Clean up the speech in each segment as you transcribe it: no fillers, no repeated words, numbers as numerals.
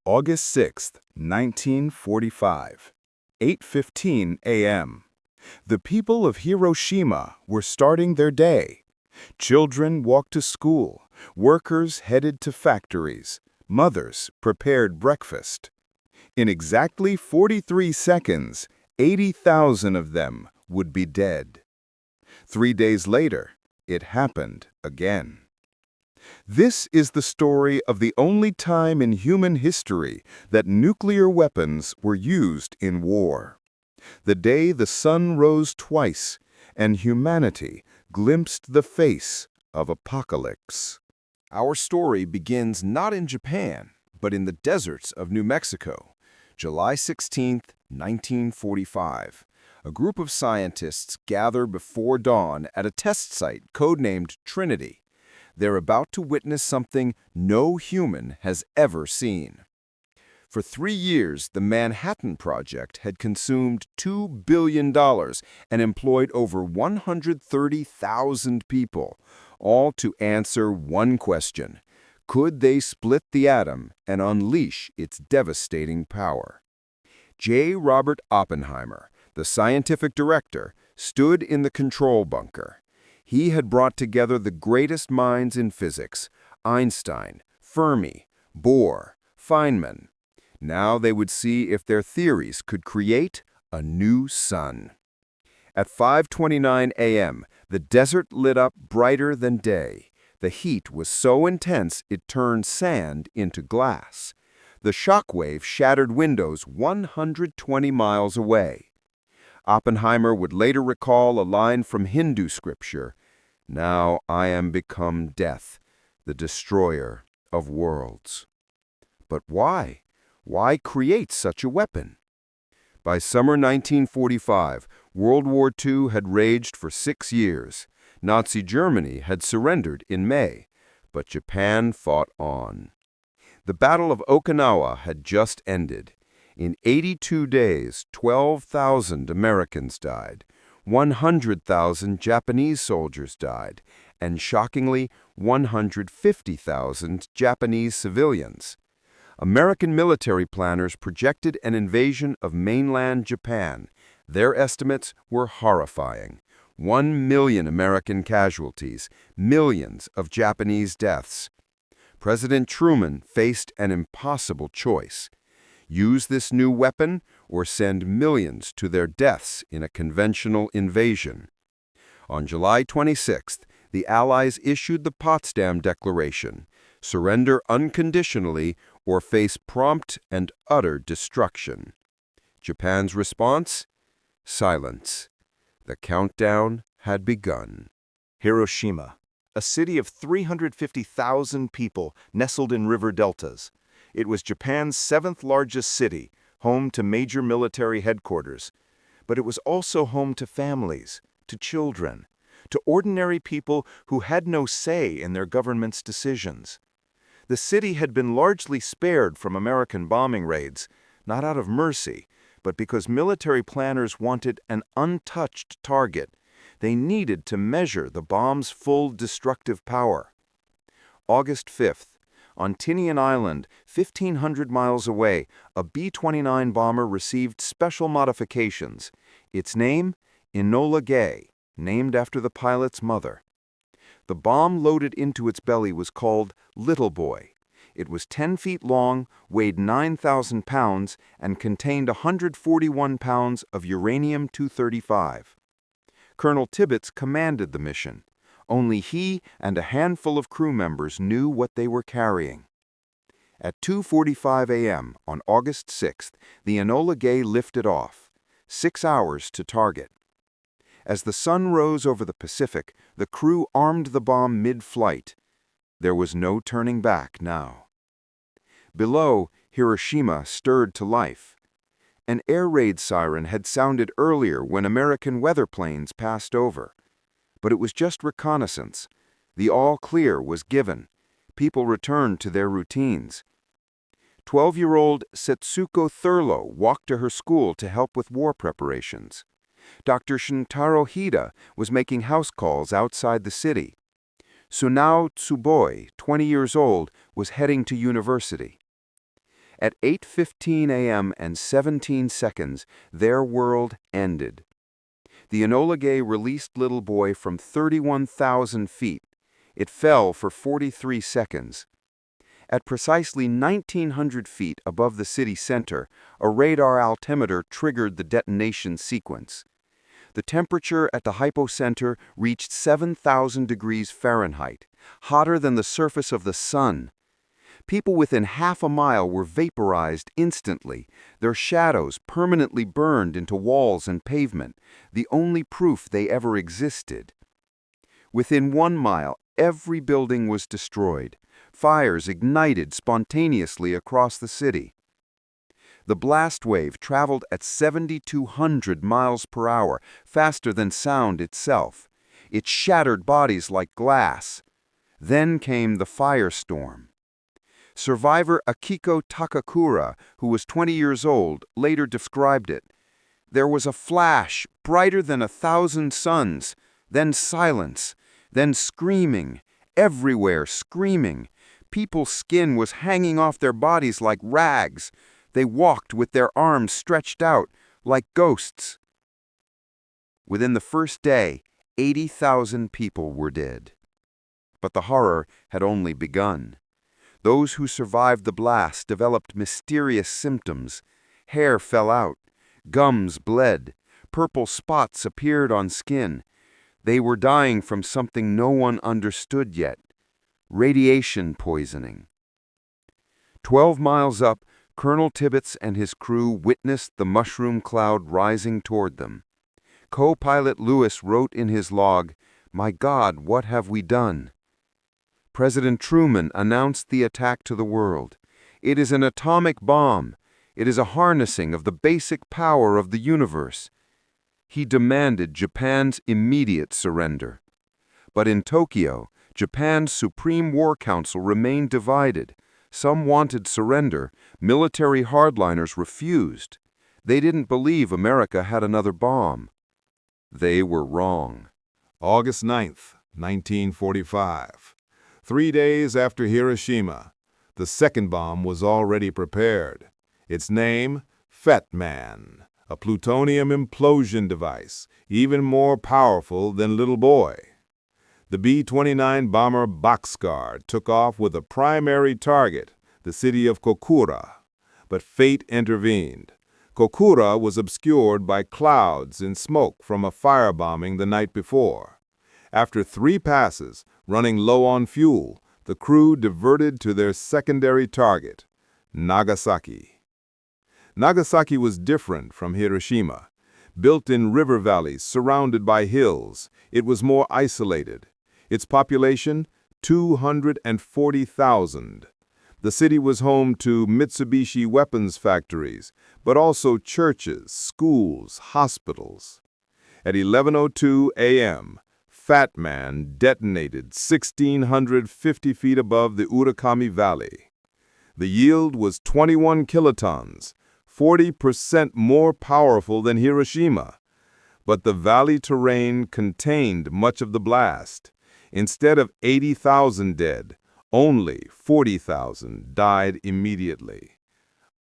August 6, 1945, 8:15 a.m. The people of Hiroshima were starting their day. Children walked to school, workers headed to factories, mothers prepared breakfast. In exactly 43 seconds, 80,000 of them would be dead. 3 days later, it happened again. This is the story of the only time in human history that nuclear weapons were used in war. The day the sun rose twice and humanity glimpsed the face of apocalypse. Our story begins not in Japan, but in the deserts of New Mexico. July 16, 1945. A group of scientists gather before dawn at a test site codenamed Trinity. They're about to witness something no human has ever seen. For 3 years, the Manhattan Project had consumed $2 billion and employed over 130,000 people, all to answer one question: could they split the atom and unleash its devastating power? J. Robert Oppenheimer, the scientific director, stood in the control bunker. He had brought together the greatest minds in physics: Einstein, Fermi, Bohr, Feynman. Now they would see if their theories could create a new sun. At 5:29 a.m., the desert lit up brighter than day. The heat was so intense it turned sand into glass. The shockwave shattered windows 120 miles away. Oppenheimer would later recall a line from Hindu scripture: "Now I am become death, the destroyer of worlds." But why? Why create such a weapon? By summer 1945, World War II had raged for 6 years. Nazi Germany had surrendered in May, but Japan fought on. The Battle of Okinawa had just ended. In 82 days, 12,000 Americans died, 100,000 Japanese soldiers died, and shockingly, 150,000 Japanese civilians. American military planners projected an invasion of mainland Japan. Their estimates were horrifying: 1 million American casualties, millions of Japanese deaths. President Truman faced an impossible choice: use this new weapon or send millions to their deaths in a conventional invasion. On July 26th, the Allies issued the Potsdam Declaration: surrender unconditionally or face prompt and utter destruction. Japan's response? Silence. The countdown had begun. Hiroshima, a city of 350,000 people nestled in river deltas. It was Japan's 7th largest city, home to major military headquarters. But it was also home to families, to children, to ordinary people who had no say in their government's decisions. The city had been largely spared from American bombing raids, not out of mercy, but because military planners wanted an untouched target. They needed to measure the bomb's full destructive power. August 5th. On Tinian Island, 1,500 miles away, a B-29 bomber received special modifications. Its name? Enola Gay, named after the pilot's mother. The bomb loaded into its belly was called Little Boy. It was 10 feet long, weighed 9,000 pounds, and contained 141 pounds of uranium-235. Colonel Tibbets commanded the mission. Only he and a handful of crew members knew what they were carrying. At 2:45 a.m. on August 6th, the Enola Gay lifted off. 6 hours to target. As the sun rose over the Pacific, the crew armed the bomb mid-flight. There was no turning back now. Below, Hiroshima stirred to life. An air raid siren had sounded earlier when American weather planes passed over. But it was just reconnaissance. The all-clear was given. People returned to their routines. 12-year-old Setsuko Thurlow walked to her school to help with war preparations. Dr. Shintaro Hida was making house calls outside the city. Sunao Tsuboi, 20 years old, was heading to university. At 8:15 a.m. and 17 seconds, their world ended. The Enola Gay released Little Boy from 31,000 feet. It fell for 43 seconds. At precisely 1,900 feet above the city center, a radar altimeter triggered the detonation sequence. The temperature at the hypocenter reached 7,000 degrees Fahrenheit, hotter than the surface of the sun. People within half a mile were vaporized instantly, their shadows permanently burned into walls and pavement, the only proof they ever existed. Within 1 mile, every building was destroyed. Fires ignited spontaneously across the city. The blast wave traveled at 7,200 miles per hour, faster than sound itself. It shattered bodies like glass. Then came the firestorm. Survivor Akiko Takakura, who was 20 years old, later described it. There was a flash, brighter than 1,000 suns, then silence, then screaming, everywhere screaming. People's skin was hanging off their bodies like rags. They walked with their arms stretched out, like ghosts. Within the first day, 80,000 people were dead. But the horror had only begun. Those who survived the blast developed mysterious symptoms. Hair fell out, gums bled, purple spots appeared on skin. They were dying from something no one understood yet. Radiation poisoning. 12 miles up, Colonel Tibbets and his crew witnessed the mushroom cloud rising toward them. Co-pilot Lewis wrote in his log, "My God, what have we done?" President Truman announced the attack to the world. It is an atomic bomb. It is a harnessing of the basic power of the universe. He demanded Japan's immediate surrender. But in Tokyo, Japan's Supreme War Council remained divided. Some wanted surrender. Military hardliners refused. They didn't believe America had another bomb. They were wrong. August 9th, 1945. 3 days after Hiroshima, the second bomb was already prepared. Its name, Fat Man, a plutonium implosion device, even more powerful than Little Boy. The B-29 bomber Boxcar took off with a primary target, the city of Kokura. But fate intervened. Kokura was obscured by clouds and smoke from a firebombing the night before. After 3 passes, running low on fuel, the crew diverted to their secondary target, Nagasaki. Nagasaki was different from Hiroshima. Built in river valleys surrounded by hills, it was more isolated. Its population, 240,000. The city was home to Mitsubishi weapons factories, but also churches, schools, hospitals. At 11:02 a.m., Fat Man detonated 1,650 feet above the Urakami Valley. The yield was 21 kilotons, 40% more powerful than Hiroshima. But the valley terrain contained much of the blast. Instead of 80,000 dead, only 40,000 died immediately.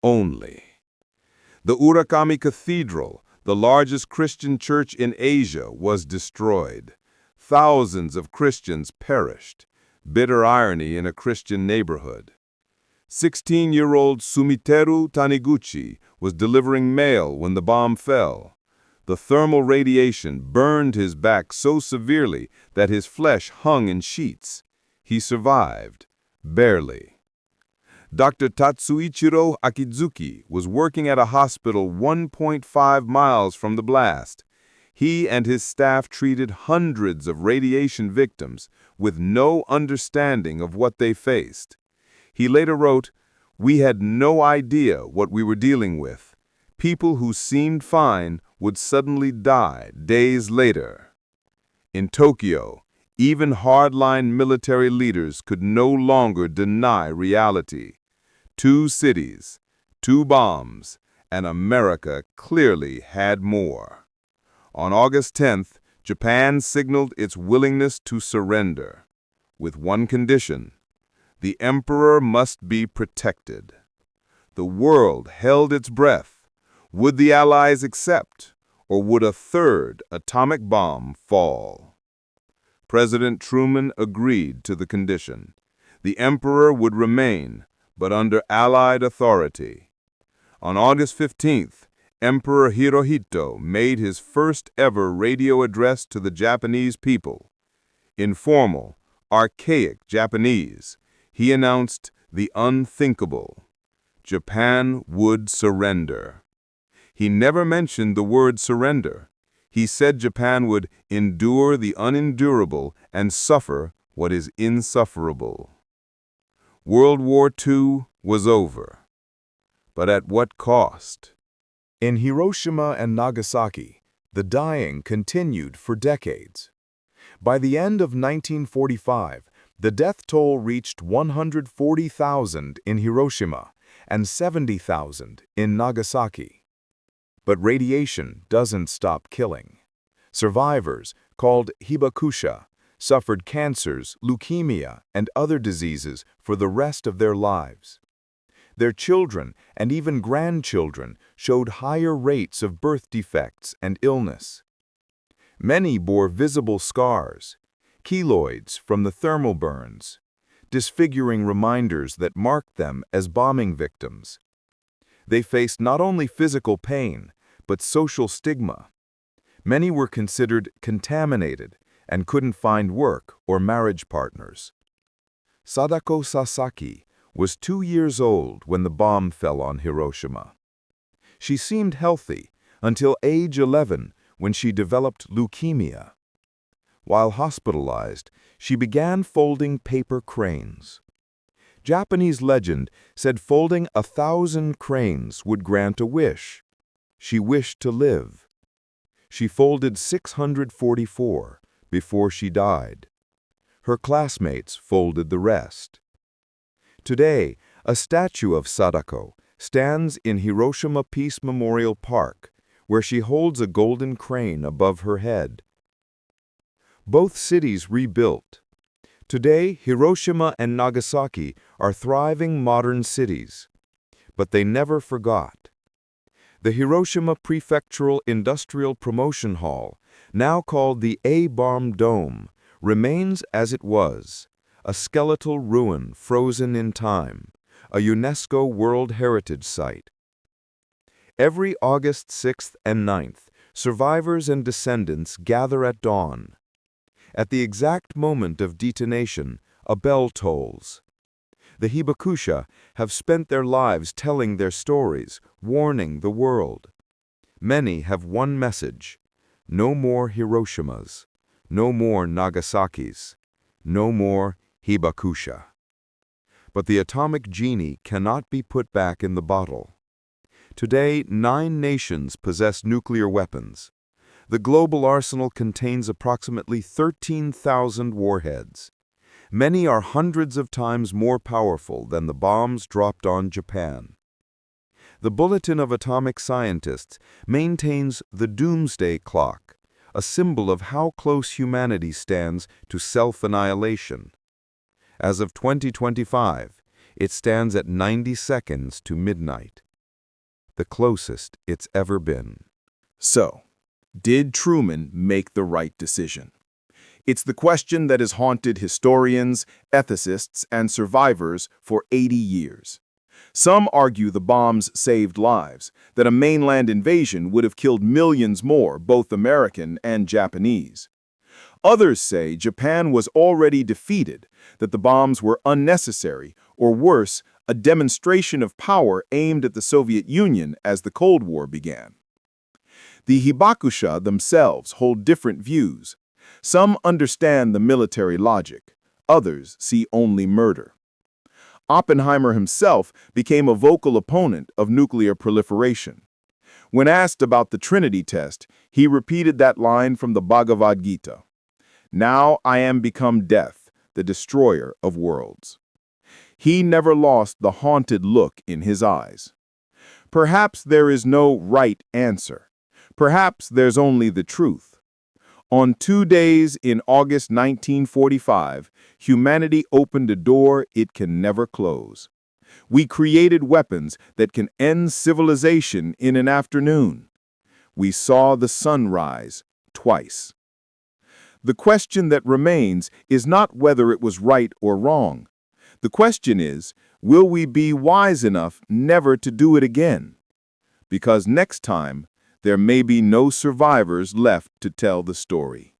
Only. The Urakami Cathedral, the largest Christian church in Asia, was destroyed. Thousands of Christians perished. Bitter irony in a Christian neighborhood. 16-year-old Sumiteru Taniguchi was delivering mail when the bomb fell. The thermal radiation burned his back so severely that his flesh hung in sheets. He survived, barely. Dr. Tatsuichiro Akizuki was working at a hospital 1.5 miles from the blast. He and his staff treated hundreds of radiation victims with no understanding of what they faced. He later wrote, "We had no idea what we were dealing with. People who seemed fine would suddenly die days later." In Tokyo, even hardline military leaders could no longer deny reality. 2 cities, 2 bombs, and America clearly had more. On August 10th, Japan signaled its willingness to surrender, with one condition: the emperor must be protected. The world held its breath. Would the Allies accept, or would a third atomic bomb fall? President Truman agreed to the condition. The Emperor would remain, but under Allied authority. On August 15th, Emperor Hirohito made his first-ever radio address to the Japanese people. In formal, archaic Japanese, he announced the unthinkable. Japan would surrender. He never mentioned the word surrender. He said Japan would endure the unendurable and suffer what is insufferable. World War II was over. But at what cost? In Hiroshima and Nagasaki, the dying continued for decades. By the end of 1945, the death toll reached 140,000 in Hiroshima and 70,000 in Nagasaki. But radiation doesn't stop killing. Survivors, called hibakusha, suffered cancers, leukemia, and other diseases for the rest of their lives. Their children and even grandchildren showed higher rates of birth defects and illness. Many bore visible scars, keloids from the thermal burns, disfiguring reminders that marked them as bombing victims. They faced not only physical pain, but social stigma. Many were considered contaminated and couldn't find work or marriage partners. Sadako Sasaki was 2 years old when the bomb fell on Hiroshima. She seemed healthy until age 11 when she developed leukemia. While hospitalized, she began folding paper cranes. Japanese legend said folding 1,000 cranes would grant a wish. She wished to live. She folded 644 before she died. Her classmates folded the rest. Today, a statue of Sadako stands in Hiroshima Peace Memorial Park, where she holds a golden crane above her head. Both cities rebuilt. Today, Hiroshima and Nagasaki are thriving modern cities. But they never forgot. The Hiroshima Prefectural Industrial Promotion Hall, now called the A-Bomb Dome, remains as it was, a skeletal ruin frozen in time, a UNESCO World Heritage Site. Every August 6th and 9th, survivors and descendants gather at dawn. At the exact moment of detonation, a bell tolls. The hibakusha have spent their lives telling their stories, warning the world. Many have one message: no more Hiroshimas, no more Nagasakis, no more hibakusha. But the atomic genie cannot be put back in the bottle. Today, 9 nations possess nuclear weapons. The global arsenal contains approximately 13,000 warheads. Many are hundreds of times more powerful than the bombs dropped on Japan. The Bulletin of Atomic Scientists maintains the doomsday clock, a symbol of how close humanity stands to self-annihilation. As of 2025, it stands at 90 seconds to midnight, the closest it's ever been. So, did Truman make the right decision? It's the question that has haunted historians, ethicists, and survivors for 80 years. Some argue the bombs saved lives, that a mainland invasion would have killed millions more, both American and Japanese. Others say Japan was already defeated, that the bombs were unnecessary, or worse, a demonstration of power aimed at the Soviet Union as the Cold War began. The hibakusha themselves hold different views. Some understand the military logic, others see only murder. Oppenheimer himself became a vocal opponent of nuclear proliferation. When asked about the Trinity test, he repeated that line from the Bhagavad Gita: "Now I am become death, the destroyer of worlds." He never lost the haunted look in his eyes. Perhaps there is no right answer. Perhaps there's only the truth. On 2 days in August 1945, humanity opened a door it can never close. We created weapons that can end civilization in an afternoon. We saw the sun rise twice. The question that remains is not whether it was right or wrong. The question is, will we be wise enough never to do it again? Because next time, there may be no survivors left to tell the story.